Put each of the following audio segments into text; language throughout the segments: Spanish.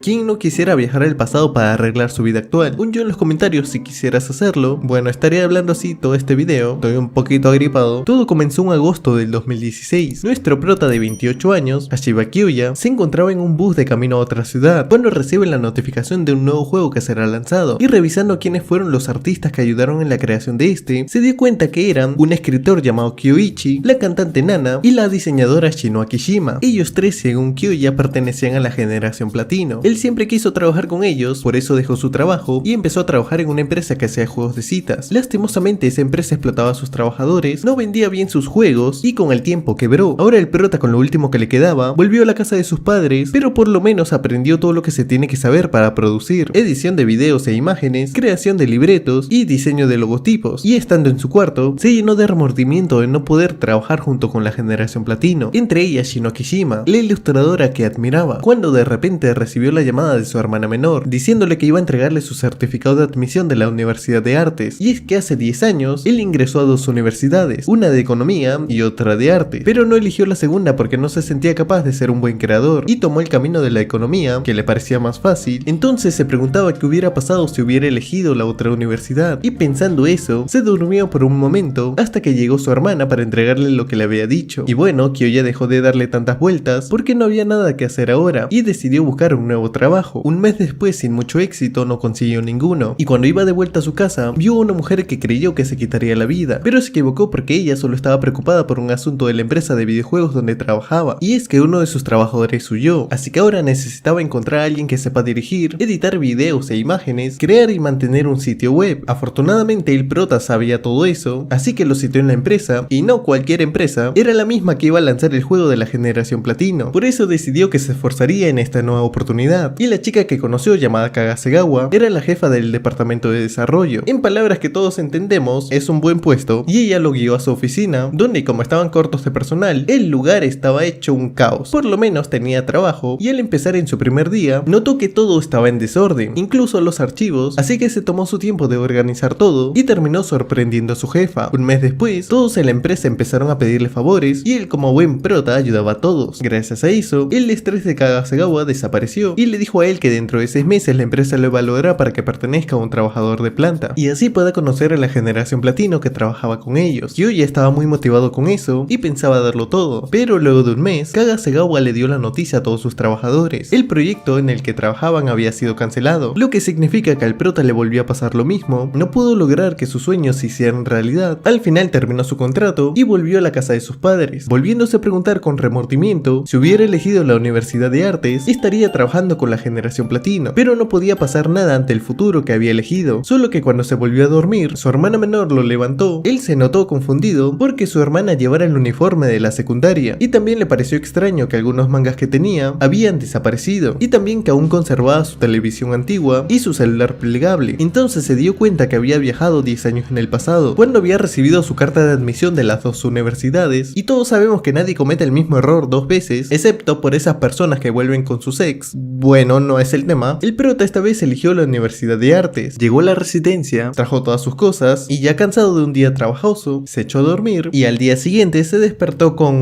¿Quién no quisiera viajar al pasado para arreglar su vida actual? Un yo en los comentarios si quisieras hacerlo. Bueno, estaré hablando así todo este video, estoy un poquito agripado. Todo comenzó en agosto del 2016. Nuestro prota de 28 años, Hashiba Kyoya, se encontraba en un bus de camino a otra ciudad cuando recibe la notificación de un nuevo juego que será lanzado, y revisando quiénes fueron los artistas que ayudaron en la creación de este, se dio cuenta que eran un escritor llamado Kyoichi, la cantante Nana y la diseñadora Shino Akishima. Ellos tres, según Kyoya, pertenecían a la generación platino. Él siempre quiso trabajar con ellos, por eso dejó su trabajo y empezó a trabajar en una empresa que hacía juegos de citas. Lastimosamente esa empresa explotaba a sus trabajadores, no vendía bien sus juegos y con el tiempo quebró. Ahora el prota, con lo último que le quedaba, volvió a la casa de sus padres, pero por lo menos aprendió todo lo que se tiene que saber para producir: edición de videos e imágenes, creación de libretos y diseño de logotipos. Y estando en su cuarto, se llenó de remordimiento de no poder trabajar junto con la generación platino, entre ellas Shino Akishima, la ilustradora que admiraba, cuando de repente recibió la llamada de su hermana menor, diciéndole que iba a entregarle su certificado de admisión de la Universidad de Artes. Y es que hace 10 años, él ingresó a dos universidades, una de economía y otra de arte, pero no eligió la segunda porque no se sentía capaz de ser un buen creador, y tomó el camino de la economía, que le parecía más fácil. Entonces se preguntaba qué hubiera pasado si hubiera elegido la otra universidad, y pensando eso, se durmió por un momento, hasta que llegó su hermana para entregarle lo que le había dicho. Y bueno, Kyoya dejó de darle tantas vueltas, porque no había nada que hacer ahora, y decidió buscar un nuevo trabajo. Un mes después, sin mucho éxito, no consiguió ninguno, y cuando iba de vuelta a su casa, vio a una mujer que creyó que se quitaría la vida, pero se equivocó porque ella solo estaba preocupada por un asunto de la empresa de videojuegos donde trabajaba, y es que uno de sus trabajadores huyó, así que ahora necesitaba encontrar a alguien que sepa dirigir, editar videos e imágenes, crear y mantener un sitio web. Afortunadamente el prota sabía todo eso, así que lo citó en la empresa, y no cualquier empresa, era la misma que iba a lanzar el juego de la generación platino. Por eso decidió que se esforzaría en esta nueva oportunidad, y la chica que conoció, llamada Kagasegawa, era la jefa del departamento de desarrollo. En palabras que todos entendemos, es un buen puesto, y ella lo guió a su oficina, donde como estaban cortos de personal, el lugar estaba hecho un caos. Por lo menos tenía trabajo, y al empezar en su primer día, notó que todo estaba en desorden, incluso los archivos, así que se tomó su tiempo de organizar todo, y terminó sorprendiendo a su jefa. Un mes después, todos en la empresa empezaron a pedirle favores, y él, como buen prota, ayudaba a todos. Gracias a eso, el estrés de Kagasegawa desapareció, y le dijo a él que dentro de 6 meses la empresa lo evaluará para que pertenezca a un trabajador de planta, y así pueda conocer a la generación platino que trabajaba con ellos. Yo ya estaba muy motivado con eso, y pensaba darlo todo, pero luego de un mes, Kagasegawa le dio la noticia a todos sus trabajadores: el proyecto en el que trabajaban había sido cancelado, lo que significa que al prota le volvió a pasar lo mismo, no pudo lograr que sus sueños se hicieran realidad. Al final terminó su contrato, y volvió a la casa de sus padres, volviéndose a preguntar con remordimiento si hubiera elegido la Universidad de Artes, estaría trabajando con la generación platino, pero no podía pasar nada ante el futuro que había elegido. Solo que cuando se volvió a dormir, su hermana menor lo levantó. Él se notó confundido porque su hermana llevara el uniforme de la secundaria, y también le pareció extraño que algunos mangas que tenía habían desaparecido, y también que aún conservaba su televisión antigua y su celular plegable. Entonces se dio cuenta que había viajado 10 años en el pasado, cuando había recibido su carta de admisión de las dos universidades, y todos sabemos que nadie comete el mismo error 2 veces, excepto por esas personas que vuelven con sus ex. Bueno, no es el tema. El prota esta vez eligió la Universidad de Artes, llegó a la residencia, trajo todas sus cosas, y ya cansado de un día trabajoso, se echó a dormir, y al día siguiente se despertó con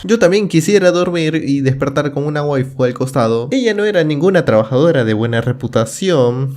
yo también quisiera dormir y despertar con una waifu al costado. Ella no era ninguna trabajadora de buena reputación,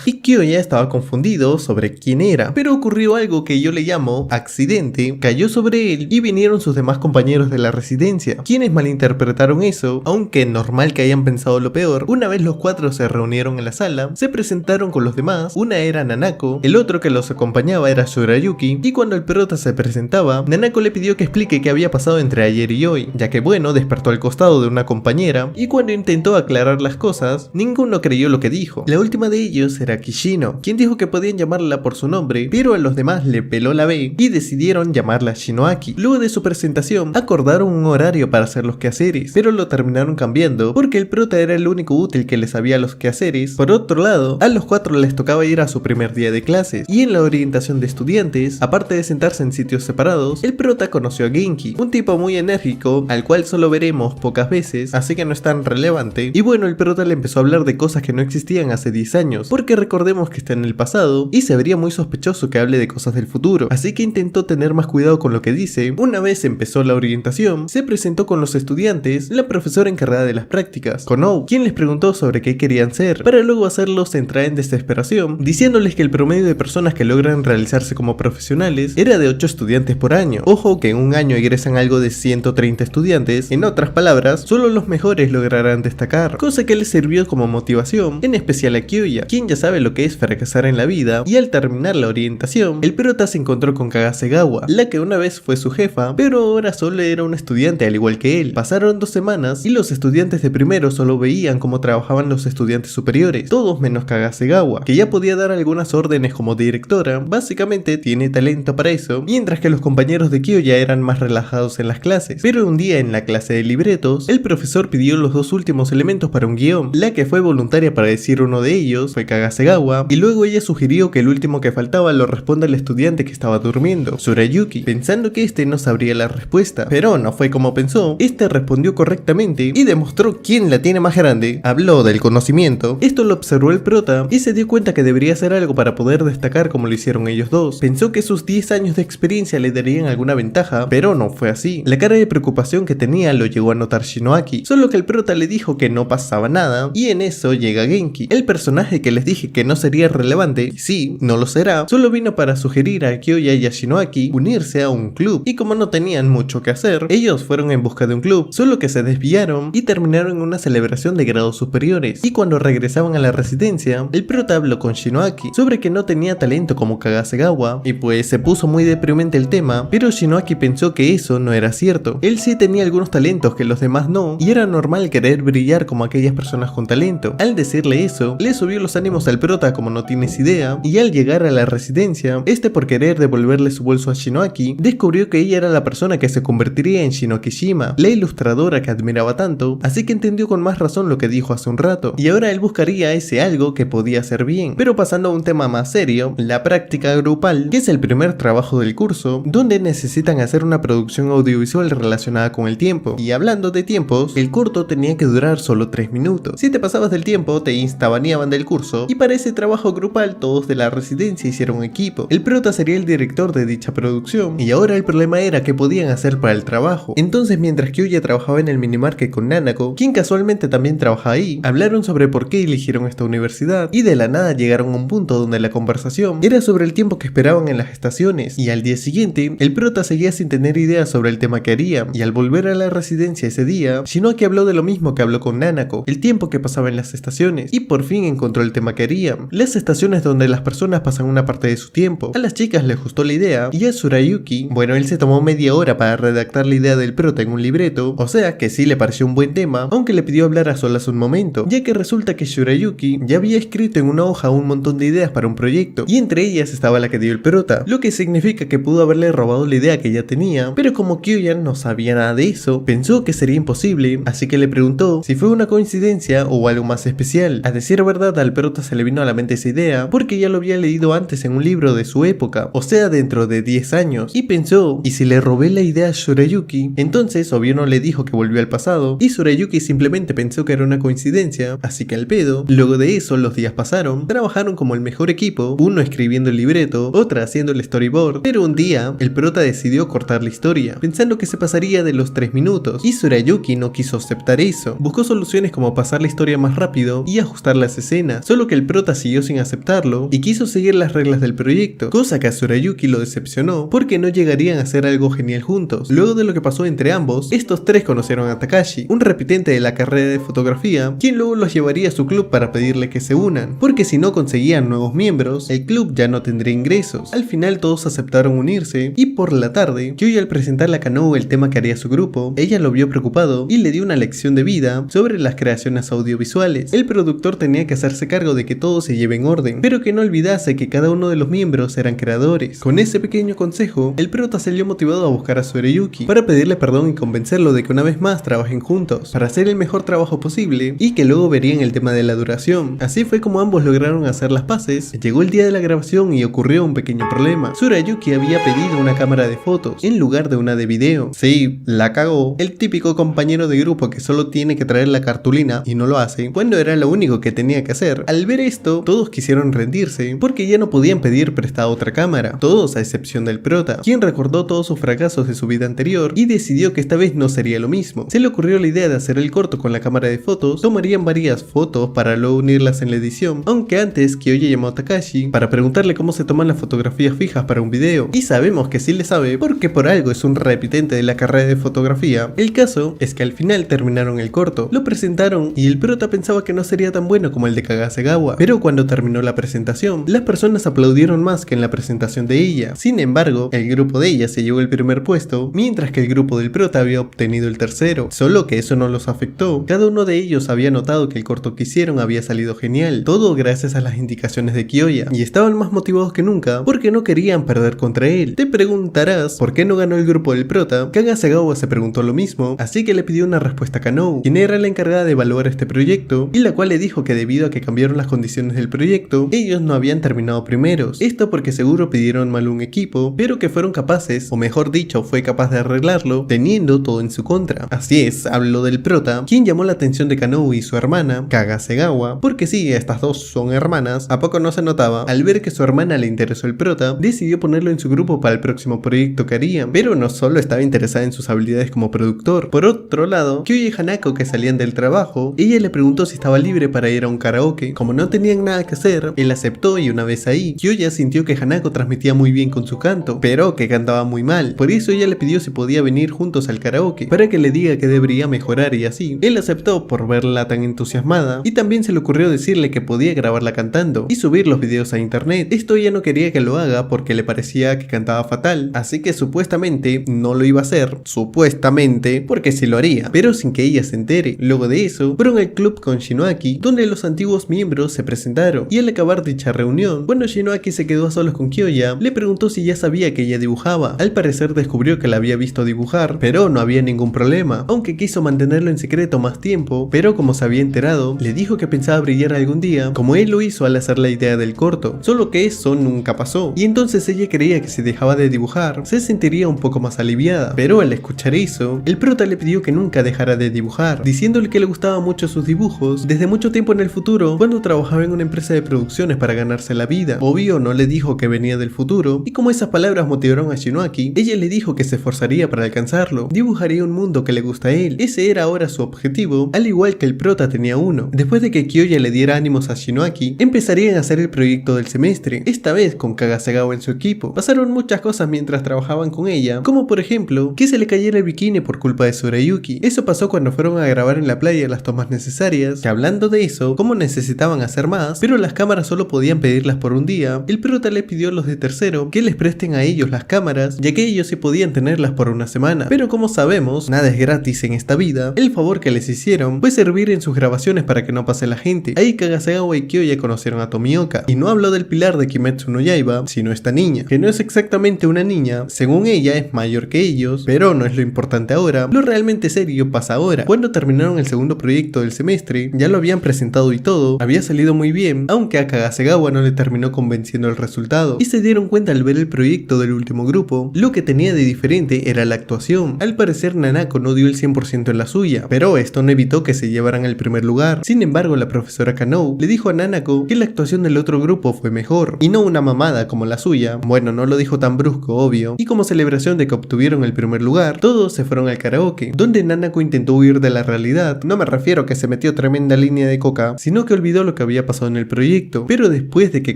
y Kyoya estaba confundido sobre quién era, pero ocurrió algo que yo le llamo accidente. Cayó sobre él y vinieron sus demás compañeros de la residencia, quienes malinterpretaron eso, aunque normal que hayan pensado lo peor. Una vez los 4 se reunieron en la sala, se presentaron con los demás. Una era Nanako, el otro que los acompañaba era Shurayuki, y cuando el prota se presentaba, Nanako le pidió que explique qué había pasado entre ayer y hoy, ya que bueno, despertó al costado de una compañera, y cuando intentó aclarar las cosas, ninguno creyó lo que dijo. La última de ellos era Kishino, quien dijo que podían llamarla por su nombre, pero a los demás le peló la B y decidieron llamarla Shinoaki. Luego de su presentación, acordaron un horario para hacer los quehaceres, pero lo terminaron cambiando porque el prota era el único útil que les sabía los quehaceres. Por otro lado, a los 4 les tocaba ir a su primer día de clases, y en la orientación de estudiantes, aparte de sentarse en sitios separados, el prota conoció a Genki, un tipo muy enérgico, al cual solo veremos pocas veces, así que no es tan relevante. Y bueno, el prota le empezó a hablar de cosas que no existían hace 10 años, porque recordemos que está en el pasado y se vería muy sospechoso que hable de cosas del futuro, así que intentó tener más cuidado con lo que dice. Una vez empezó la orientación, se presentó con los estudiantes, la profesora encargada de las prácticas, Konou, quien les preguntó sobre qué querían ser, para luego hacerlos entrar en desesperación, diciéndoles que el promedio de personas que logran realizarse como profesionales era de 8 estudiantes por año. Ojo que en un año egresan algo de 130 estudiantes, en otras palabras, solo los mejores lograrán destacar, cosa que les sirvió como motivación, en especial a Kyoya, quien ya sabe lo que es fracasar en la vida, y al terminar la orientación, el prota se encontró con Kagasegawa, la que una vez fue su jefa, pero ahora solo era un estudiante al igual que él. Pasaron 2 semanas y los estudiantes de primero solo veían cómo trabajaban los estudiantes superiores, todos menos Kagasegawa, que ya podía dar algunas órdenes como directora, básicamente tiene talento para eso, mientras que los compañeros de Kyoya eran más relajados en las clases. Pero un día en la clase de libretos, el profesor pidió los 2 últimos elementos para un guión. La que fue voluntaria para decir uno de ellos fue Kagasegawa, y luego ella sugirió que el último que faltaba lo responda el estudiante que estaba durmiendo, Tsurayuki, pensando que este no sabría la respuesta. Pero no fue como pensó, este respondió correctamente y demostró quién la tiene más grande. Habló del conocimiento. Esto lo observó el prota y se dio cuenta que debería hacer algo para poder destacar como lo hicieron ellos dos. Pensó que sus 10 años de experiencia le darían alguna ventaja, pero no fue así. La cara de preocupación que tenía lo llegó a notar Shinoaki, solo que el prota le dijo que no pasaba nada, y en eso llega Genki, el personaje que les dije que no sería relevante, y sí, no lo será, solo vino para sugerir a Kyoya y a Shinoaki unirse a un club, y como no tenían mucho que hacer, ellos fueron en busca de un club, solo que se desviaron y terminaron en una celebración de grados superiores, y cuando regresaban a la residencia, el prota habló con Shinoaki sobre que no tenía talento como Kagasegawa, y pues se puso muy deprimente el tema, pero Shinoaki pensó que eso no era cierto. Él sí tenía algunos talentos que los demás no, y era normal querer brillar como aquellas personas con talento. Al decirle eso, le subió los ánimos al prota como no tienes idea, y al llegar a la residencia, este por querer devolverle su bolso a Shinoaki, descubrió que ella era la persona que se convertiría en Shinokishima, la ilustradora que admiraba tanto, así que entendió con más razón lo que dijo hace un rato, y ahora él buscaría ese algo que podía hacer bien. Pero pasando a un tema más serio, la práctica grupal, que es el primer trabajo del curso, donde necesitan hacer una producción audiovisual relacionada con el tiempo. Y hablando de tiempos, el corto tenía que durar solo 3 minutos. Si te pasabas del tiempo, te instabaneaban del curso, y para ese trabajo grupal todos de la residencia hicieron equipo. El prota sería el director de dicha producción, y ahora el problema era qué podían hacer para el trabajo. Entonces, mientras Kyoya trabajaba en el minimarket con Nanako, quien casualmente también trabaja ahí, hablaron sobre por qué eligieron esta universidad, y de la nada llegaron a un punto donde la conversación era sobre el tiempo que esperaban en las estaciones, y al día siguiente, el prota seguía sin tener ideas sobre el tema que haría, y al volver a la residencia ese día, Shinoaki habló de lo mismo que habló con Nanako, el tiempo que pasaba en las estaciones, y por fin encontró el tema que haría, las estaciones donde las personas pasan una parte de su tiempo. A las chicas les gustó la idea, y a Tsurayuki, bueno, él se tomó media hora para redactar la idea del prota en un libreto, o sea que sí le pareció un buen tema, aunque le pidió hablar a solas un momento, ya que resulta que Tsurayuki ya había escrito en una hoja un montón de ideas para un proyecto, y entre ellas estaba la que dio el prota, lo que significa que pudo haberle robado la idea que ya tenía, pero como Kyoya no sabía nada de eso, pensó que sería imposible, así que le preguntó si fue una coincidencia o algo más especial. A decir verdad, al prota se le vino a la mente esa idea, porque ya lo había leído antes en un libro de su época, o sea dentro de 10 años, y pensó, ¿y si le robé la idea a Tsurayuki? Entonces obvio no le dijo que volvió al pasado, y Tsurayuki simplemente pensó que era una coincidencia, así que al pedo. Luego de eso los días pasaron, trabajaron como el mejor equipo, uno escribiendo el libreto, otra haciendo el storyboard, pero un día el prota decidió cortar la historia, pensando que se pasaría de los 3 minutos, y Tsurayuki no quiso aceptar eso. Buscó soluciones como pasar la historia más rápido y ajustar las escenas, solo que el prota siguió sin aceptarlo y quiso seguir las reglas del proyecto, cosa que a Tsurayuki lo decepcionó porque no llegarían a hacer algo genial juntos. Luego de lo que pasó entre ambos, estos tres conocieron a Takashi, un repitente de la carrera de fotografía, quien luego los llevaría a su club para pedirle que se unan, porque si no conseguían nuevos miembros, el club ya no tendría ingresos. Al final todos aceptaron unirse, y por la tarde, Kyoya al presentarle a Kanou el tema que haría su grupo, ella lo vio preocupado y le dio una lección de vida sobre las creaciones audiovisuales. El productor tenía que hacerse cargo de que todo se lleve en orden, pero que no olvidase que cada uno de los miembros eran creadores. Con ese pequeño consejo, el prota salió motivado a buscar a Tsurayuki para pedirle perdón y convencerlo de que una vez más trabajen juntos para hacer el mejor trabajo posible, y que luego verían el tema de la duración. Así fue como ambos lograron hacer las paces. Llegó el día de la grabación y ocurrió un pequeño problema. Tsurayuki había pedido una cámara de fotos en lugar de una de video, Pero, sí, la cagó el típico compañero de grupo que solo tiene que traer la cartulina y no lo hace, cuando era lo único que tenía que hacer. Al ver esto, todos quisieron rendirse, porque ya no podían pedir prestada otra cámara, todos a excepción del prota, quien recordó todos sus fracasos de su vida anterior y decidió que esta vez no sería lo mismo. Se le ocurrió la idea de hacer el corto con la cámara de fotos, tomarían varias fotos para luego unirlas en la edición, aunque antes Kyoya llamó a Takashi para preguntarle cómo se toman las fotografías fijas para un video, y sabemos que sí le sabe porque por algo es un repitente de la carrera de fotografía. El caso es que al final terminaron el corto, lo presentaron y el prota pensaba que no sería tan bueno como el de Kagasegawa, pero cuando terminó la presentación, las personas aplaudieron más que en la presentación de ella. Sin embargo, el grupo de ella se llevó el primer puesto, mientras que el grupo del prota había obtenido el tercero, solo que eso no los afectó. Cada uno de ellos había notado que el corto que hicieron había salido genial, todo gracias a las indicaciones de Kyoya, y estaban más motivados que nunca porque no querían perder contra él. Te preguntarás por qué no ganó el grupo del prota. Kagasegawa se preguntó lo mismo, así que le pidió una respuesta a Kanou, quien era la encargada de evaluar este proyecto, y la cual le dijo que debido a que cambiaron las condiciones del proyecto, ellos no habían terminado primeros. Esto porque seguro pidieron mal un equipo, pero que fueron capaces, o mejor dicho, fue capaz de arreglarlo, teniendo todo en su contra. Así es, habló del prota, quien llamó la atención de Kanou y su hermana, Kagasegawa, porque sí, estas dos son hermanas, ¿a poco no se notaba? Al ver que su hermana le interesó el prota, decidió ponerlo en su grupo para el próximo proyecto que harían, pero no solo estaba interesada en sus habilidades como productor. Por otro lado, Kyoya y Hanako, que salían del trabajo, ella le preguntó si estaba libre para ir a un karaoke. Como no tenían nada que hacer, él aceptó y una vez ahí, Kyoya sintió que Hanako transmitía muy bien con su canto, pero que cantaba muy mal. Por eso ella le pidió si podía venir juntos al karaoke, para que le diga que debería mejorar y así. Él aceptó por verla tan entusiasmada, y también se le ocurrió decirle que podía grabarla cantando y subir los videos a internet. Esto ella no quería que lo haga porque le parecía que cantaba fatal, así que supuestamente no lo iba a hacer, supuestamente, porque sí lo haría, pero sin que ella se entere. Luego de eso, fueron al club con Shinoaki, donde los antiguos miembros se presentaron, y al acabar dicha reunión, cuando Shinoaki se quedó a solos con Kyoya, le preguntó si ya sabía que ella dibujaba. Al parecer descubrió que la había visto dibujar, pero no había ningún problema, aunque quiso mantenerlo en secreto más tiempo, pero como se había enterado, le dijo que pensaba brillar algún día, como él lo hizo al hacer la idea del corto, solo que eso nunca pasó, y entonces ella creía que si dejaba de dibujar, se sentiría un poco más aliviada, pero al escuchar eso, el prota le pidió que nunca dejara de dibujar, diciéndole que le gustaban mucho sus dibujos desde mucho tiempo en el futuro, cuando trabajaba en una empresa de producciones para ganarse la vida. Obvio no le dijo que venía del futuro, y como esas palabras motivaron a Shinoaki, ella le dijo que se esforzaría para alcanzarlo, dibujaría un mundo que le gusta a él. Ese era ahora su objetivo, al igual que el prota tenía uno. Después de que Kyoya le diera ánimos a Shinoaki, empezarían a hacer el proyecto del semestre, esta vez con Kagasegawa en su equipo. Pasaron muchas cosas mientras trabajaban con ella, como por ejemplo, que se le cayera el bikini por culpa de Tsurayuki. Eso pasó cuando fueron a grabar en la playa las tomas necesarias, que hablando de eso, como necesitaban hacer más, pero las cámaras solo podían pedirlas por un día, el prota le pidió a los de tercero que les presten a ellos las cámaras, ya que ellos sí podían tenerlas por una semana. Pero como sabemos, nada es gratis en esta vida, el favor que les hicieron fue servir en sus grabaciones para que no pase la gente. Ahí Kagasegawa y Kyoya conocieron a Tomioka, y no habló del pilar de Kimetsu no Yaiba, sino esta niña, que no es exactamente una niña, según ella es mayor que ellos, pero no es lo importante ahora. Lo realmente serio pasa ahora. Cuando terminaron el segundo proyecto del semestre, ya lo habían presentado y todo, había salido muy bien, aunque a Kagasegawa no le terminó convenciendo el resultado, y se dieron cuenta al ver el proyecto del último grupo, lo que tenía de diferente era la actuación. Al parecer Nanako no dio el 100% en la suya, pero esto no evitó que se llevaran el primer lugar. Sin embargo, la profesora Kanou le dijo a Nanako que la actuación del otro grupo fue mejor, y no una mamada como la suya. Bueno, no lo dijo tan brusco, obvio, y como celebración de que obtuvieron el primer lugar, todos se fueron al karaoke, donde Nanako intentó huir de la realidad. No me refiero a que se metió tremenda línea de coca, sino que olvidó lo que había pasado en el proyecto, pero después de que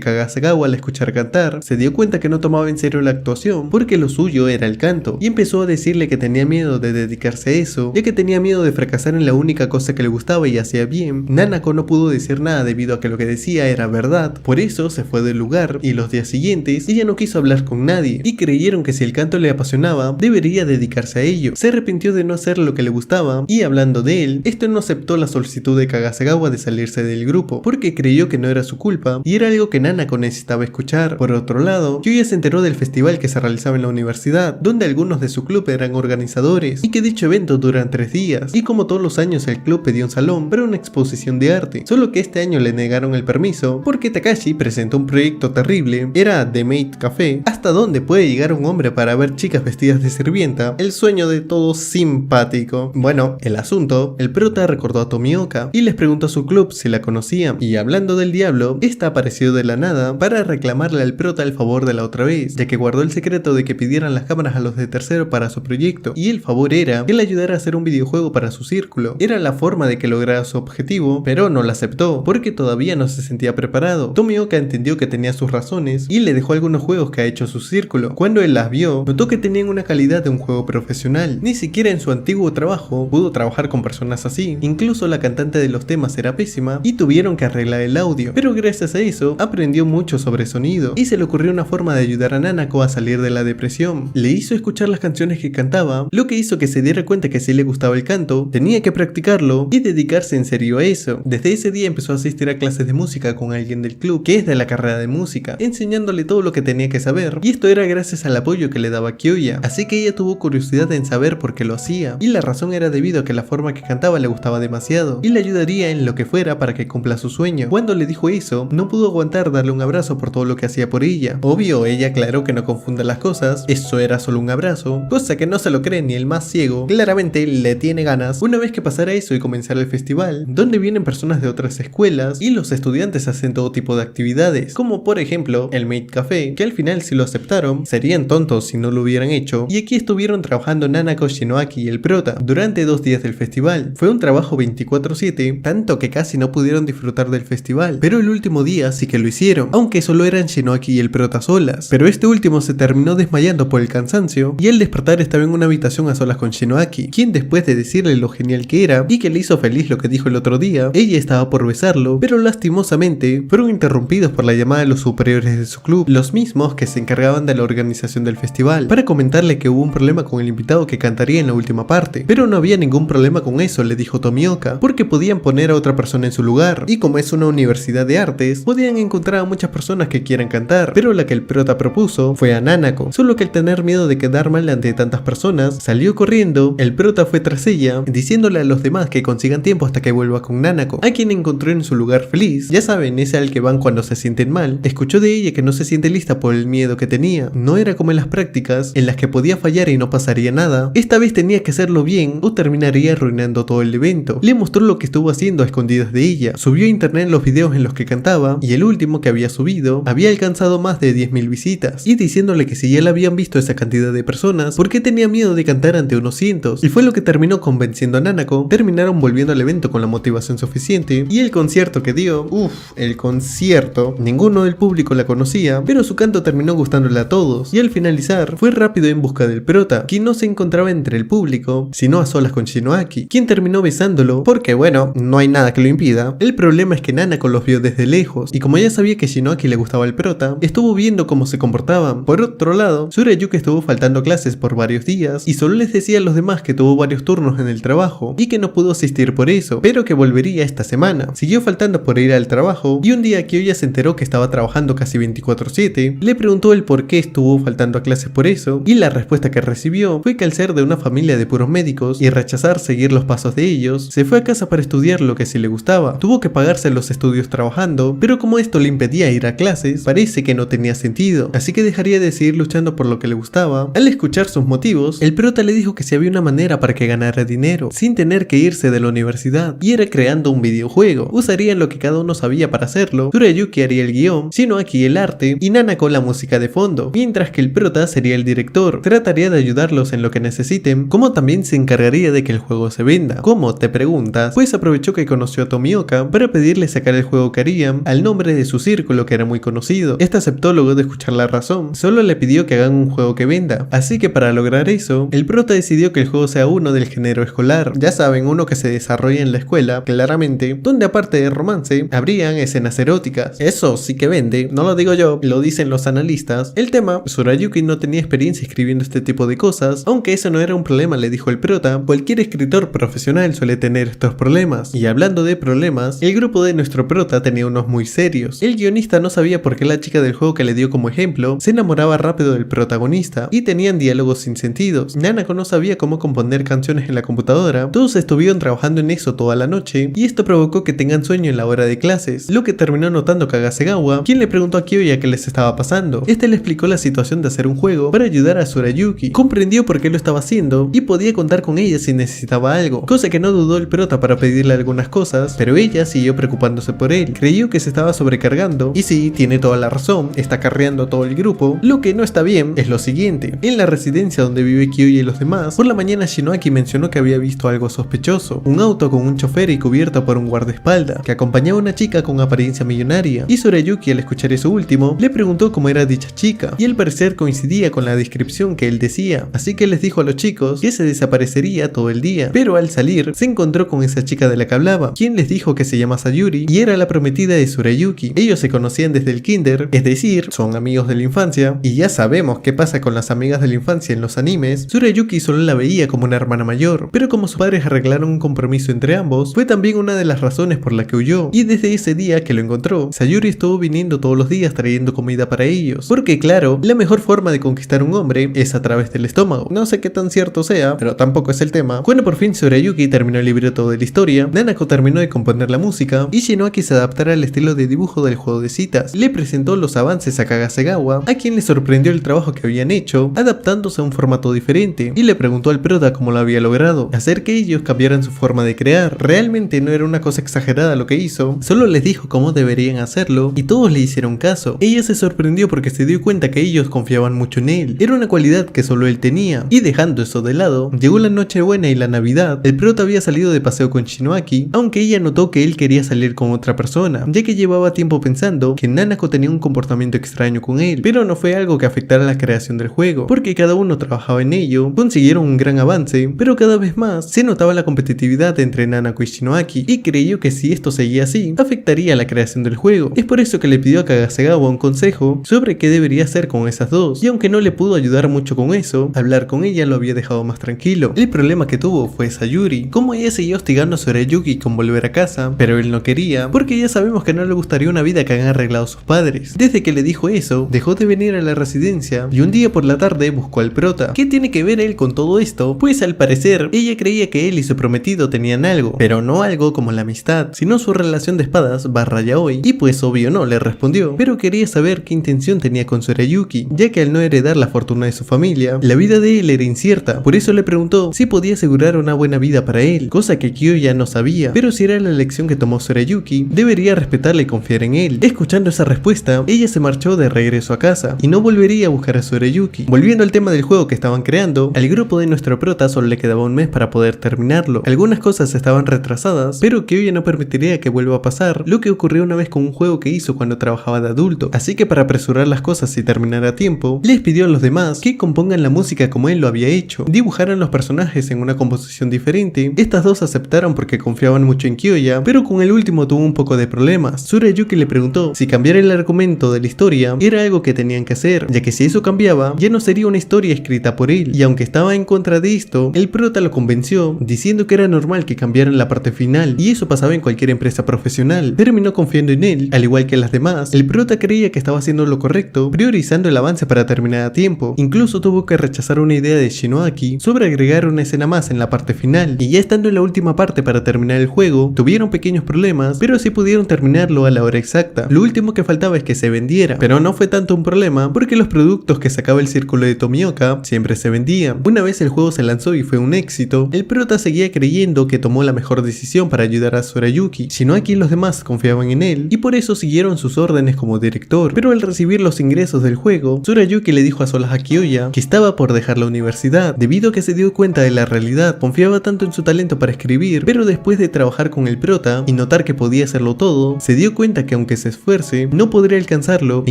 Kagasegawa la escuchara cantar, se dio cuenta que no tomaba en serio la actuación, porque lo suyo era el canto, y empezó a decirle que tenía miedo de dedicarse a eso, ya que tenía miedo de fracasar en la única cosa que le gustaba y hacía bien. Nanako no pudo decir nada debido a que lo que decía era verdad, por eso se fue del lugar, y los días siguientes ella no quiso hablar con nadie, y creyeron que si el canto le apasionaba, debería dedicarse a ello. Se arrepintió de no hacer lo que le gustaba, y hablando de él, este no aceptó la solicitud de Kagasegawa de salirse del grupo, porque creyó que no era su culpa, y era algo que Nanako necesitaba escuchar. Por otro lado, Kyoya se enteró del festival que se realizaba en la universidad, donde algunos de su club eran organizadores, y que dicho evento dura 3 días, y como todos los años el club pidió un salón para una exposición de arte, solo que este año le negaron el permiso, porque Takashi presentó un proyecto terrible, era The Maid Café, hasta donde puede llegar un hombre para ver chicas vestidas de sirviente, sirvienta, el sueño de todo simpático. Bueno, el asunto, el prota recordó a Tomioka y les preguntó a su club si la conocían, y hablando del diablo, esta apareció de la nada para reclamarle al prota el favor de la otra vez, ya que guardó el secreto de que pidieran las cámaras a los de tercero para su proyecto, y el favor era que le ayudara a hacer un videojuego para su círculo. Era la forma de que lograra su objetivo, pero no la aceptó, porque todavía no se sentía preparado. Tomioka entendió que tenía sus razones y le dejó algunos juegos que ha hecho su círculo. Cuando él las vio, notó que tenían una calidad de un juego profesional. Ni siquiera en su antiguo trabajo pudo trabajar con personas así. Incluso la cantante de los temas era pésima y tuvieron que arreglar el audio, pero gracias a eso aprendió mucho sobre sonido y se le ocurrió una forma de ayudar a Nanako a salir de la depresión. Le hizo escuchar las canciones que cantaba, lo que hizo que se diera cuenta que si le gustaba el canto, tenía que practicarlo y dedicarse en serio a eso. Desde ese día empezó a asistir a clases de música con alguien del club que es de la carrera de música, enseñándole todo lo que tenía que saber, y esto era gracias al apoyo que le daba Kyoya, así que ella tuvo curiosidad en saber por qué lo hacía, y la razón era debido a que la forma que cantaba le gustaba demasiado y le ayudaría en lo que fuera para que cumpla su sueño. Cuando le dijo eso, no pudo aguantar darle un abrazo por todo lo que hacía por ella. Obvio, ella aclaró que no confunda las cosas, eso era solo un abrazo, cosa que no se lo cree ni el más ciego. Claramente le tiene ganas. Una vez que pasara eso y comenzara el festival, donde vienen personas de otras escuelas y los estudiantes hacen todo tipo de actividades, como por ejemplo el Maid Café, que al final si lo aceptaron, serían tontos si no lo hubieran hecho, y aquí estuvieron trabajando Nanako, Shinoaki y el prota durante 2 días del festival. Fue un trabajo 24/7, tanto que casi no pudieron disfrutar del festival, pero el último día sí que lo hicieron, aunque solo eran Shinoaki y el prota solas, pero este último se terminó desmayando por el cansancio y al despertar estaba en una habitación a solas con Shinoaki, quien después de decirle lo genial que era y que le hizo feliz lo que dijo el otro día, ella estaba por besarlo, pero lastimosamente fueron interrumpidos por la llamada de los superiores de su club, los mismos que se encargaban de la organización del festival, para comentarle que hubo un problema con el invitado que cantaría en la última parte, pero no había ningún problema con eso, le dijo Tomioka, porque podían poner a otra persona en su lugar, y como es una universidad de artes, podían encontrar a muchas personas que quieran cantar, pero la que el prota propuso fue a Nanako, solo que al tener miedo de quedar mal ante tantas personas, salió corriendo. El prota fue tras ella, diciéndole a los demás que consigan tiempo hasta que vuelva con Nanako, a quien encontró en su lugar feliz, ya saben, ese al que van cuando se sienten mal. Escuchó de ella que no se siente lista por el miedo que tenía, no era como en las prácticas, en las que podía fallar y no pasaría nada, esta vez tenía que hacerlo bien o terminaría arruinando todo el evento. Le mostró lo que estuvo haciendo a escondidas de ella, subió a internet los videos en los que cantaba, y el último que había subido había alcanzado más de 10.000 visitas, y diciéndole que si ya la habían visto esa cantidad de personas, ¿por qué tenía miedo de cantar ante unos cientos? Y fue lo que terminó convenciendo a Nanako. Terminaron volviendo al evento con la motivación suficiente, y el concierto que dio, el concierto, ninguno del público la conocía, pero su canto terminó gustándole a todos, y al finalizar fue rápido en busca del prota, quien no se encontraba entre el público, sino a solas con Shinoaki, quien terminó besándolo, porque bueno, no hay nada que lo impida. El problema es que Nanako los vio desde lejos, y como ya sabía que Shinoaki le gustaba el prota, estuvo viendo cómo se comportaban. Por otro lado, Tsurayuki estuvo faltando clases por varios días, y solo les decía a los demás que tuvo varios turnos en el trabajo, y que no pudo asistir por eso, pero que volvería esta semana. Siguió faltando por ir al trabajo, y un día Kyoya se enteró que estaba trabajando casi 24/7, le preguntó el por qué estuvo faltando a clases por eso, y la respuesta que recibió fue que al ser de una familia de puros médicos y rechazar seguir los pasos de ellos, se fue a casa para estudiar lo que sí le gustaba. Tuvo que pagarse los estudios trabajando, pero como esto le impedía ir a clases, parece que no tenía sentido, así que dejaría de seguir luchando por lo que le gustaba. Al escuchar sus motivos, el prota le dijo que si había una manera para que ganara dinero sin tener que irse de la universidad, y era creando un videojuego. Usarían lo que cada uno sabía para hacerlo. Tsurayuki haría el guión, Shinoaki el arte y Nanako la música de fondo, mientras que el prota sería el director. Trataría de ayudarlos en lo que necesiten, como también se encargaría de que el juego se venda. ¿Cómo? Te preguntas. Pues aprovechó que conoció a Tomioka para pedirle sacar el juego que harían al nombre de su círculo, que era muy conocido. Este aceptó luego de escuchar la razón, solo le pidió que hagan un juego que venda, así que para lograr eso, el prota decidió que el juego sea uno del género escolar, ya saben, uno que se desarrolla en la escuela, claramente, donde aparte de romance, habrían escenas eróticas. Eso sí que vende, no lo digo yo, lo dicen los analistas. El tema, Tsurayuki no tenía experiencia escribiendo este tipo de cosas, aunque eso no era un problema, le dijo el prota, cualquier escritor profesional suele tener estos problemas. Y hablando de problemas, el grupo de nuestro prota tenía unos muy serios. El guionista no sabía por qué la chica del juego que le dio como ejemplo se enamoraba rápido del protagonista, y tenían diálogos sin sentido. Nanako no sabía cómo componer canciones en la computadora, todos estuvieron trabajando en eso toda la noche, y esto provocó que tengan sueño en la hora de clases, lo que terminó notando Kagasegawa, quien le preguntó a Kyoya qué les estaba pasando. Este le explicó la situación de hacer un juego para ayudar a Tsurayuki, Tsurayuki comprendió por qué lo estaba haciendo y podía contar con ella si necesitaba algo, cosa que no dudó el prota para pedirle algunas cosas, pero ella siguió preocupándose por él. Creyó que se estaba sobrecargando y sí, tiene toda la razón, está carreando a todo el grupo. Lo que no está bien es lo siguiente: en la residencia donde vive Kyoya y los demás, por la mañana Shinoaki mencionó que había visto algo sospechoso, un auto con un chofer y cubierto por un guardaespaldas, que acompañaba a una chica con apariencia millonaria, y Tsurayuki, al escuchar eso último, le preguntó cómo era dicha chica, y al parecer coincidía con la descripción que él decía, así que les dijo a los chicos que se desaparecería todo el día, pero al salir se encontró con esa chica de la que hablaba, quien les dijo que se llama Sayuri y era la prometida de Tsurayuki. Ellos se conocían desde el kinder, es decir, son amigos de la infancia, y ya sabemos qué pasa con las amigas de la infancia en los animes. Tsurayuki solo la veía como una hermana mayor, pero como sus padres arreglaron un compromiso entre ambos, fue también una de las razones por la que huyó, y desde ese día que lo encontró, Sayuri estuvo viniendo todos los días trayendo comida para ellos, porque claro, la mejor forma de conquistar a un hombre es a través del estómago. No sé qué tan cierto sea, pero tampoco es el tema. Cuando por fin Tsurayuki terminó el libreto de la historia, Nanako terminó de componer la música y Shinoaki se adaptara al estilo de dibujo del juego de citas. Le presentó los avances a Kagasegawa, a quien le sorprendió el trabajo que habían hecho, adaptándose a un formato diferente, y le preguntó al prota cómo lo había logrado, hacer que ellos cambiaran su forma de crear. Realmente no era una cosa exagerada lo que hizo, solo les dijo cómo deberían hacerlo y todos le hicieron caso. Ella se sorprendió porque se dio cuenta que ellos confiaban mucho en él, era una cualidad que solo él tenía, y dejando eso de lado, llegó la Nochebuena y la Navidad. El prota había salido de paseo con Shinoaki, aunque ella notó que él quería salir con otra persona, ya que llevaba tiempo pensando que Nanako tenía un comportamiento extraño con él, pero no fue algo que afectara la creación del juego, porque cada uno trabajaba en ello, consiguieron un gran avance, pero cada vez más se notaba la competitividad entre Nanako y Shinoaki, y creyó que si esto seguía así, afectaría la creación del juego. Es por eso que le pidió a Kagasegawa un consejo sobre qué debería hacer con esas dos, y aunque no le pudo ayudar mucho con eso, hablar con ella lo había dejado más tranquilo. El problema que tuvo fue Sayuri, como ella seguía hostigando a Tsurayuki con volver a casa, pero él no quería, porque ya sabemos que no le gustaría una vida que han arreglado sus padres. Desde que le dijo eso, dejó de venir a la residencia, y un día por la tarde buscó al prota. ¿Qué tiene que ver él con todo esto? Pues al parecer, ella creía que él y su prometido tenían algo, pero no algo como la amistad, sino su relación de espadas barra yaoi, y pues obvio no, le respondió, pero quería saber qué intención tenía con Tsurayuki, ya que al no heredar la fortuna de su familia, la vida de él era incierta. Por eso le preguntó si podía asegurar una buena vida para él, cosa que Kyoya no sabía, pero si era la elección que tomó Tsurayuki, debería respetarle y confiar en él. Escuchando esa respuesta, ella se marchó de regreso a casa y no volvería a buscar a Tsurayuki. Volviendo al tema del juego que estaban creando, al grupo de nuestro prota solo le quedaba un mes para poder terminarlo. Algunas cosas estaban retrasadas, pero Kyoya no permitiría que vuelva a pasar lo que ocurrió una vez con un juego que hizo cuando trabajaba de adulto, así que para apresurar las cosas y terminar a tiempo, les pidió a los demás que compongan la música como él lo había hecho, dibujaran los personajes en una composición diferente. Estas dos aceptaron porque confiaban mucho en Kyoya, pero con el último tuvo un poco de problemas. Tsurayuki le preguntó si cambiar el argumento de la historia era algo que tenían que hacer, ya que si eso cambiaba, ya no sería una historia escrita por él, y aunque estaba en contra de esto, el prota lo convenció, diciendo que era normal que cambiaran la parte final, y eso pasaba en cualquier empresa profesional. Terminó confiando en él, al igual que las demás. El prota creía que estaba haciendo lo correcto, priorizando el avance para terminar a tiempo. Incluso tuvo que rechazar una idea de Shinoaki sobre agregar una escena más en la parte final, y ya estando en la última parte para terminar el juego, tuvieron pequeños problemas, pero sí pudieron terminarlo a la hora exacta. Lo último que faltaba es que se vendiera, pero no fue tanto un problema porque los productos que sacaba el círculo de Tomioka siempre se vendían. Una vez el juego se lanzó y fue un éxito, el prota seguía creyendo que tomó la mejor decisión para ayudar a Tsurayuki. Shinoaki y los demás confiaban en él, y por eso siguieron sus órdenes como director, pero al recibir los ingresos del juego, Tsurayuki le dijo a solas a Kyoya que estaba por dejar la universidad, debido a que se dio cuenta de la realidad. Confiaba tanto en su talento para escribir, pero después de trabajar con el prota y notar que podía hacerlo todo, se dio cuenta que aunque se esfuerce, no podría alcanzarlo, e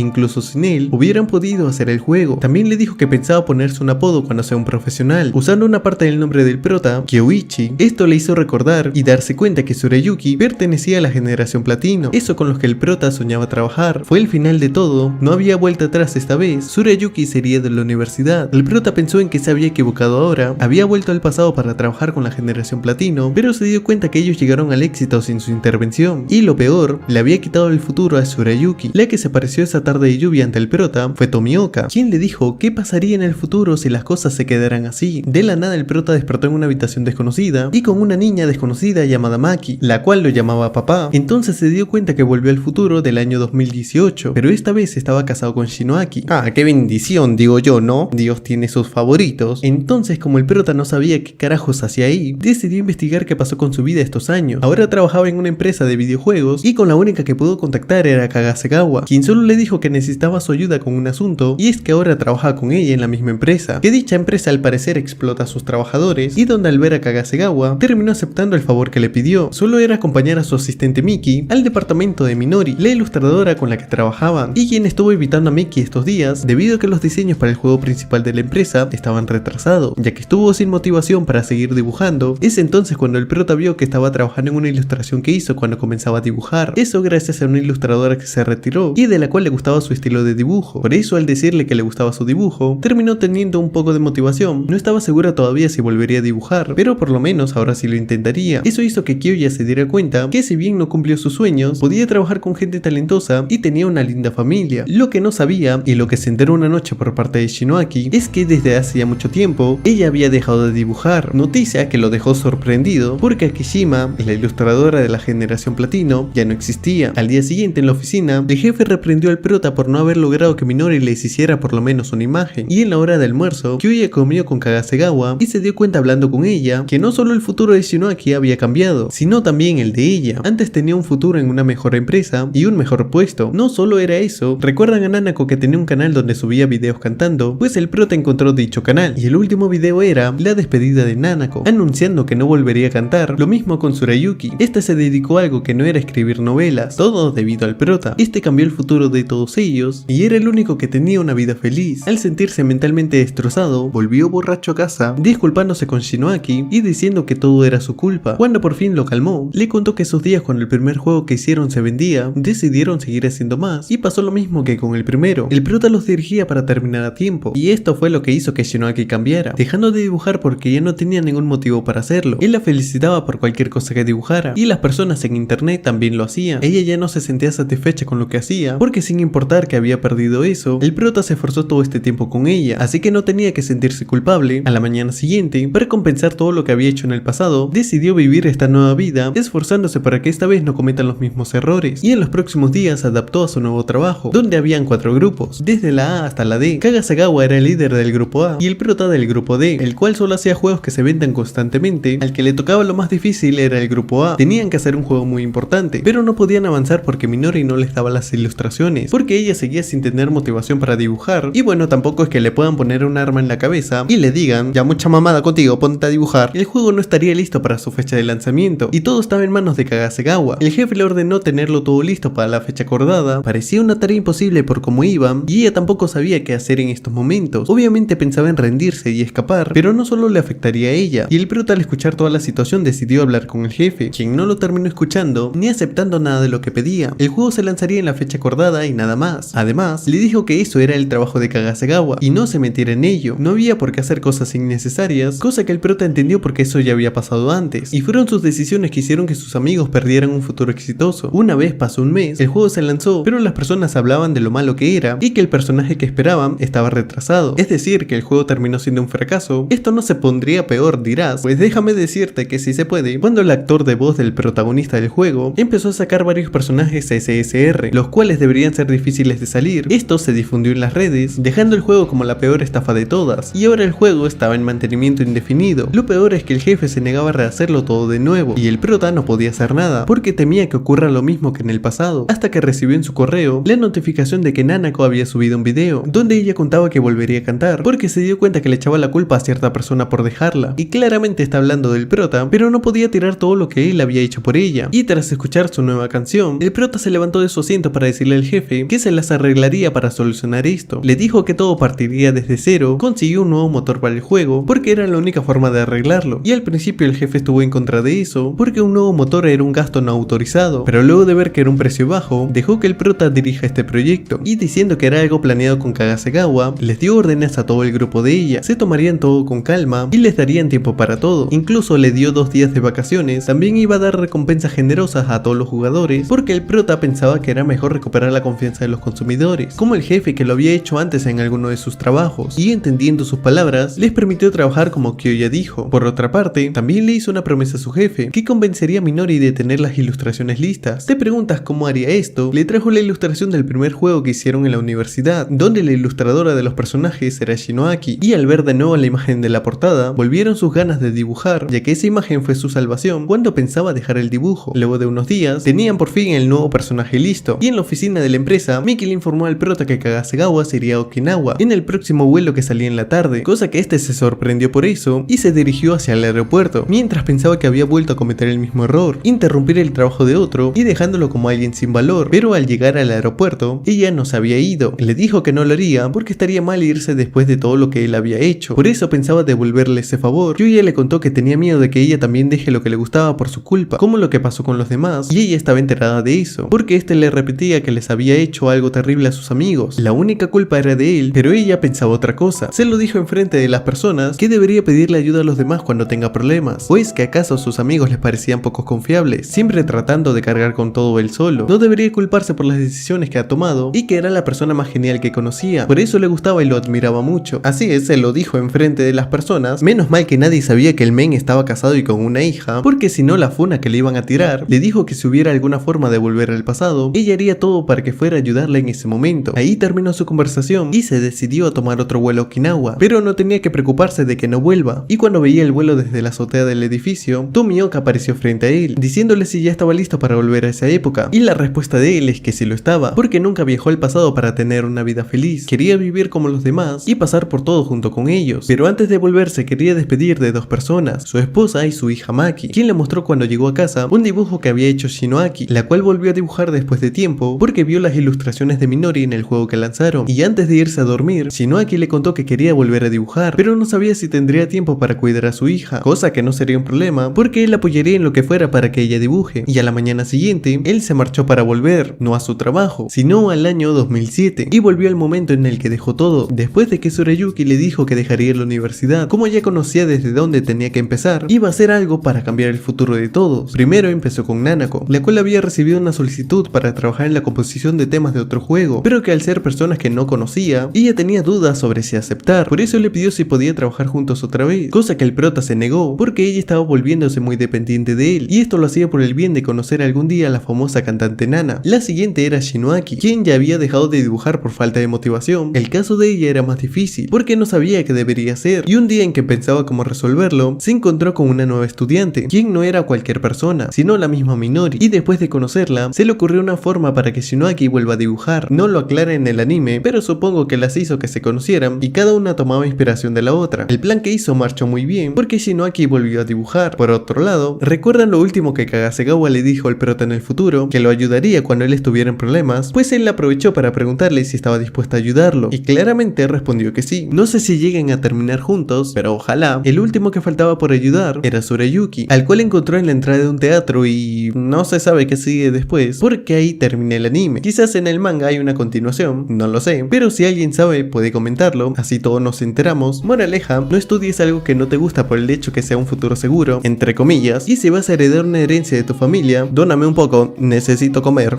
incluso sin él, hubieran podido hacer el juego. También le dijo que pensaba ponerse un apodo cuando sea un profesional, usando una parte del nombre del prota, Kyoichi. Esto le hizo recordar y darse cuenta que Tsurayuki pertenecía a la generación platino, eso con los que el prota soñaba trabajar. Fue el final de todo, no había vuelta atrás esta vez. Tsurayuki sería de la universidad. El prota pensó en que se había equivocado ahora, había vuelto al pasado para trabajar con la generación platino, pero se dio cuenta que ellos llegaron al éxito sin su intervención, y lo peor, le había quitado el futuro a Tsurayuki. La que se apareció esa tarde de lluvia ante el prota fue Tomioka, quien le dijo qué pasaría en el futuro si las cosas se quedaran así. De la nada el prota despertó en una habitación desconocida y con una niña desconocida llamada Maki, la cual lo llamaba papá. Entonces se dio cuenta que volvió al futuro del año 2018, pero esta vez estaba casado con Shinoaki. Ah, qué bendición, digo yo, ¿no? Dios tiene sus favoritos. Entonces, como el prota no sabía qué carajos hacía ahí, decidió investigar qué pasó con su vida estos años. Ahora trabajaba en una empresa de videojuegos y con la única que pudo contactar era Kagasegawa, quien solo le dijo que necesitaba su ayuda con un asunto, y es que ahora trabaja con ella en la misma empresa, que dicha empresa al parecer explota a sus trabajadores, y donde al ver a Kagasegawa terminó aceptando el favor que le pidió. Solo era acompañar a su asistente Miki al departamento de Minori, la ilustradora con la que trabajaban, y quien estuvo evitando a Miki estos días debido a que los diseños para el juego principal de la empresa estaban retrasados, ya que estuvo sin motivación para seguir dibujando. Es entonces cuando el prota vio que estaba trabajando en una ilustración que hizo cuando comenzaba a dibujar, eso gracias a una ilustradora que se retiró y de la cual le gustaba su estilo de dibujo. Por eso, al decirle que le gustaba su dibujo, terminó teniendo un poco de motivación. No estaba segura todavía si volvería a dibujar, pero por lo menos ahora sí lo intentaría. Eso hizo que Kyoya se diera cuenta que si bien no cumplió sus sueños, podía trabajar con gente talentosa y tenía una linda familia. Lo que no sabía, y lo que se enteró una noche por parte de Shinoaki, es que desde hace ya mucho tiempo ella había dejado de dibujar, noticia que lo dejó sorprendido porque Akishima, la ilustradora de la generación platino, ya no existía. Al día siguiente en la oficina, el jefe reprendió al prota por no haber logrado que Minori les hiciera por lo menos una imagen, y en la hora de almuerzo, Kyoya comió con Kagasegawa y se dio cuenta hablando con ella que no solo el futuro de Shinoaki había cambiado, sino también el de ella. Antes tenía un futuro en una mejor empresa y un mejor puesto. No solo era eso, ¿recuerdan a Nanako que tenía un canal donde subía videos cantando? Pues el prota encontró dicho canal, y el último video era la despedida de Nanako, anunciando que no volvería a cantar. Lo mismo con Tsurayuki, este se dedicó a algo que no era escribir novelas, todo debido al prota. Este cambió el futuro de todos ellos y era el único que tenía una vida feliz. Al sentirse mentalmente destrozado, volvió borracho a casa, disculpándose con Shinoaki y diciendo que todo era su culpa. Cuando por fin lo calmó, le contó que esos días cuando el primer juego que hicieron se vendía, decidieron seguir haciendo más, y pasó lo mismo que con el primero. El prota los dirigía para terminar a tiempo, y esto fue lo que hizo que Shinoaki cambiara, dejando de dibujar porque ya no tenía ningún motivo para hacerlo. Él la felicitaba por cualquier cosa que dibujara, y las personas en internet también lo hacían. Ella ya no se sentía satisfecha con lo que hacía, porque sin importar que había perdido eso, el prota se esforzó todo este tiempo con ella, así que no tenía que sentirse culpable. A la mañana siguiente, para compensar todo lo que había hecho en el pasado, decidió vivir esta nueva vida, esforzándose para que esta vez no cometan los mismos errores, y en los próximos días se adaptó a su nuevo trabajo, donde habían 4 grupos, desde la A hasta la D. Kagasegawa era el líder del grupo A y el prota del grupo D, el cual solo hacía juegos que se vendan constantemente. Al que le tocaba lo más difícil era el grupo A. Tenían que hacer un juego muy importante, pero no podían avanzar porque Minori no les daba las ilustraciones, porque ella seguía sin tener motivación para dibujar, y bueno, tampoco es que le puedan poner un arma en la cabeza y le digan, ya mucha mamada contigo, ponte a dibujar. El juego no estaría listo para su fecha de lanzamiento, y todo estaba en manos de Kagasegawa. El jefe le ordenó tenerlo todo listo para la fecha acordada. Parecía una tarea imposible por cómo iban, y ella tampoco sabía qué hacer en estos momentos. Obviamente pensaba en rendirse y escapar, pero no solo le afectaría a ella, y el prota al escuchar toda la situación decidió hablar con el jefe, quien no lo terminó escuchando ni aceptando nada de lo que pedía. El juego se lanzaría en la fecha acordada y nada más. Además, le dijo que eso era el trabajo de Kagasegawa y no se metiera en ello. No había por qué hacer cosas innecesarias, cosa que el prota entendió porque eso ya había pasado antes, y fueron sus decisiones que hicieron que sus amigos perdieran un futuro exitoso. Una vez pasó un mes, el juego se lanzó, pero las personas hablaban de lo malo que era y que el personaje que esperaban estaba retrasado, es decir, que el juego terminó siendo un fracaso. Esto no se pondría peor, dirás, pues déjame decirte que sí se puede. Cuando el actor de voz del protagonista del juego empezó a sacar varios personajes SSR, los cuales deberían ser difíciles de salir, esto se difundió en las redes, dejando el juego como la peor estafa de todas, y ahora el juego estaba en mantenimiento indefinido. Lo peor es que el jefe se negaba a rehacerlo todo de nuevo, y el prota no podía hacer nada, porque temía que ocurra lo mismo que en el pasado, hasta que recibió en su correo la notificación de que Nanako había subido un video, donde ella contaba que volvería a cantar, porque se dio cuenta que le echaba la culpa a cierta persona por dejarla, y claramente está hablando del prota, pero no podía tirar todo lo que él había hecho por ella. Y tras escuchar su nueva canción, el prota se levantó de su asiento para decirle al jefe que se las arreglaría para solucionar esto. Le dijo que todo partiría desde cero, consiguió un nuevo motor para el juego, porque era la única forma de arreglarlo, y al principio el jefe estuvo en contra de eso, porque un nuevo motor era un gasto no autorizado, pero luego de ver que era un precio bajo, dejó que el prota dirija este proyecto, y diciendo que era algo planeado con Kagasegawa, les dio órdenes a todo el grupo de ella, se tomarían todo con calma y les darían tiempo para todo. Incluso le dio 2 días de vacaciones. También iba a dar recompensas generosas a todos los jugadores, porque el prota pensaba que era mejor recuperar la confianza de los consumidores, como el jefe que lo había hecho antes en alguno de sus trabajos, y entendiendo sus palabras, les permitió trabajar como Kyoya dijo. Por otra parte, también le hizo una promesa a su jefe, que convencería a Minori de tener las ilustraciones listas. ¿Te preguntas cómo haría esto? Le trajo la ilustración del primer juego que hicieron en la universidad, donde la ilustradora de los personajes personajes era Shinoaki, y al ver de nuevo la imagen de la portada, volvieron sus ganas de dibujar, ya que esa imagen fue su salvación cuando pensaba dejar el dibujo. Luego de unos días, tenían por fin el nuevo personaje listo, y en la oficina de la empresa, Miki le informó al prota que Kagasegawa sería a Okinawa en el próximo vuelo que salía en la tarde, cosa que este se sorprendió por eso y se dirigió hacia el aeropuerto, mientras pensaba que había vuelto a cometer el mismo error, interrumpir el trabajo de otro y dejándolo como alguien sin valor. Pero al llegar al aeropuerto, ella no se había ido. Le dijo que no lo haría porque estaría mal irse después de todo lo que él había hecho, por eso pensaba devolverle ese favor. Yuya le contó que tenía miedo de que ella también deje lo que le gustaba por su culpa, como lo que pasó con los demás, y ella estaba enterada de eso, porque este le repetía que les había hecho algo terrible a sus amigos. La única culpa era de él, pero ella pensaba otra cosa. Se lo dijo enfrente de las personas que debería pedirle ayuda a los demás cuando tenga problemas, pues que acaso sus amigos les parecían poco confiables, siempre tratando de cargar con todo él solo. No debería culparse por las decisiones que ha tomado y que era la persona más genial que conocía, por eso le gustaba y lo admiraba mucho. Así es, se lo dijo enfrente de las personas. Menos mal que nadie sabía que el men estaba casado y con una hija, porque si no la funa que le iban a tirar. Le dijo que si hubiera alguna forma de volver al pasado, ella haría todo para que fuera a ayudarla en ese momento. Ahí terminó su conversación y se decidió a tomar otro vuelo a Okinawa, pero no tenía que preocuparse de que no vuelva. Y cuando veía el vuelo desde la azotea del edificio, Tomioka apareció frente a él, diciéndole si ya estaba listo para volver a esa época, y la respuesta de él es que sí lo estaba, porque nunca viajó al pasado para tener una vida feliz. Quería vivir como los demás y pasar por todo junto con ellos, pero antes de volverse quería despedir de dos personas, su esposa y su hija Maki, quien le mostró cuando llegó a casa un dibujo que había hecho Shinoaki, la cual volvió a dibujar después de tiempo porque vio las ilustraciones de Minori en el juego que lanzaron. Y antes de irse a dormir, Shinoaki le contó que quería volver a dibujar, pero no sabía si tendría tiempo para cuidar a su hija, cosa que no sería un problema porque él apoyaría en lo que fuera para que ella dibuje. Y a la mañana siguiente, él se marchó para volver, no a su trabajo, sino al año 2007, y volvió al momento en el que dejó todo, después de que Tsurayuki le dijo que dejaría la universidad. Como ya conocía desde dónde tenía que empezar, iba a hacer algo para cambiar el futuro de todos. Primero empezó con Nanako, la cual había recibido una solicitud para trabajar en la composición de temas de otro juego, pero que al ser personas que no conocía, ella tenía dudas sobre si aceptar. Por eso le pidió si podía trabajar juntos otra vez, cosa que el prota se negó porque ella estaba volviéndose muy dependiente de él, y esto lo hacía por el bien de conocer algún día a la famosa cantante Nana. La siguiente era Shinoaki, quien ya había dejado de dibujar por falta de motivación. El caso de ella era más difícil porque no sabía qué debería hacer, y un día en que pensaba cómo resolverlo, se encontró con una nueva estudiante, quien no era cualquier persona, sino la misma Minori, y después de conocerla, se le ocurrió una forma para que Shinoaki vuelva a dibujar. No lo aclara en el anime, pero supongo que las hizo que se conocieran y cada una tomaba inspiración de la otra. El plan que hizo marchó muy bien porque Shinoaki volvió a dibujar. Por otro lado, ¿recuerdan lo último que Kagasegawa le dijo al prota en el futuro? Que lo ayudaría cuando él estuviera en problemas. Pues él la aprovechó para preguntarle si estaba dispuesta a ayudarlo, y claramente respondió que sí. No sé si lleguen a terminar juntos, pero ojalá. El último que faltaba por ayudar era Tsurayuki, al cual encontró en la entrada de un teatro, y no se sabe qué sigue después, porque ahí termina el anime. Quizás en el manga hay una continuación, no lo sé, pero si alguien sabe puede comentarlo, así todos nos enteramos. Moraleja, no estudies algo que no te gusta por el hecho que sea un futuro seguro, entre comillas, y si vas a heredar una herencia de tu familia, dóname un poco, necesito comer.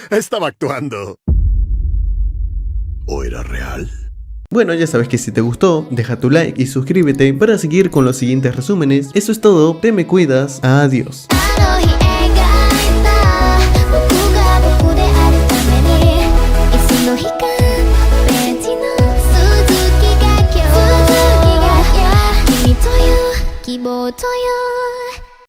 Estaba actuando. ¿O era real? Bueno, ya sabes que si te gustó, deja tu like y suscríbete para seguir con los siguientes resúmenes. Eso es todo, te me cuidas, adiós. To you